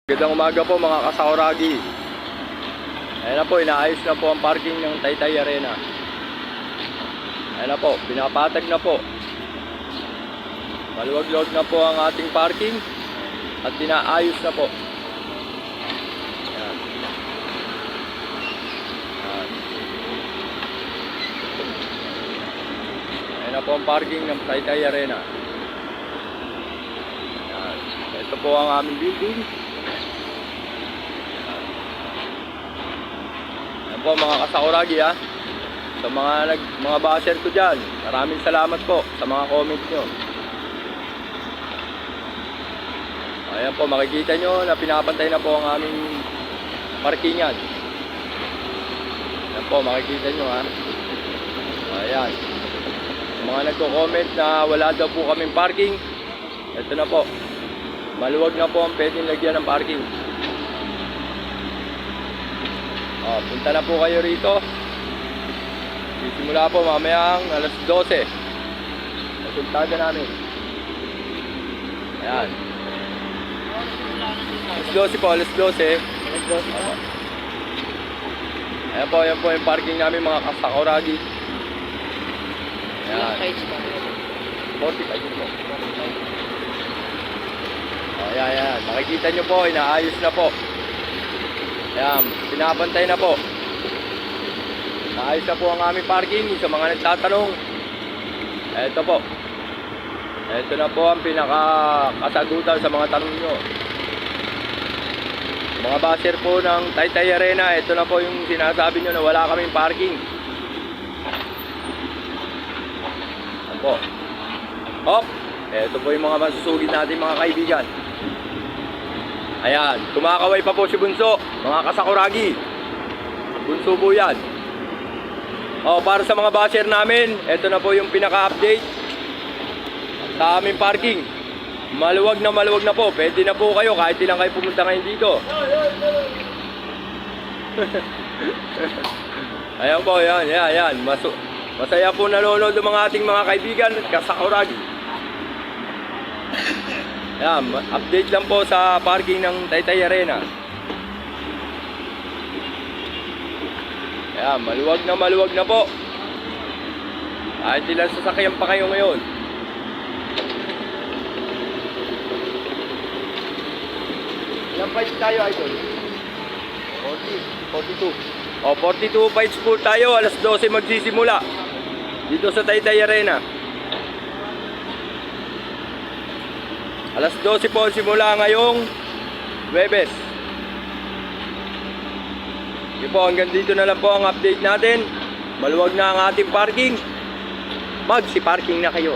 Magandang umaga po mga kasauragi. Ayan na po, inaayos na po ang parking ng Taytay Arena. Ayan na po, pinapatag na po. Maluwag-luwag na po ang ating parking at pinaayos na po. Ayan. Ayan. Ayan na po ang parking ng Taytay Arena. Ayan. Ito po ang aming building. Po mga kasauragi ha, sa mga basher ko dyan, maraming salamat po sa mga comment nyo. Ayan po, makikita nyo na pinapantay na po ang aming parkingan. Ayan po, makikita nyo ha. Ayan, mga nagko-comment na wala daw po kaming parking, ito na po, maluwag na po ang pwedeng lagyan ng parking. Punta na po kayo rito. Sisimula po mamayang alas 12. Resultada namin. Ayan. Alas 12 po, alas 12. Ayan po, ayan po yung parking namin mga kasakuragi. Ayan. 45 po. Ayan, ayan. Makikita nyo po, inaayos na po. Ayan, pinapantay na po. Naayos na po ang aming parking. Sa mga nagtatanong, eto po. Eto na po ang pinaka-kasagutan sa mga tanong nyo. Mga basher po ng Taytay Arena, eto na po yung sinasabi nyo na wala kaming parking. Ayan po. Hop! Eto po yung mga masusugid natin mga kaibigan. Ayan, kumakaway pa po si Bunso, mga kasakuragi. Bunso po yan. Para sa mga basher namin, ito na po yung pinaka-update sa aming parking. Maluwag na po. Pwede na po kayo kahit ilang kayo pumunta ngayon dito. Ayan po, yan. Masaya po nanonood ng mga ating mga kaibigan at kasakuragi. Ayan, update lang po sa parking ng Taytay Arena. Ayan, maluwag na po. Kahit ilang sasakyan pa kayo ngayon. Ilang fights tayo, idol? 42 fights po tayo. Alas 12 magsisimula dito sa Taytay Arena. Alas 12 po simula ngayong Huwebes. Sige po, hanggang dito na lang po ang update natin. Maluwag na ang ating parking. Magsi-parking na kayo.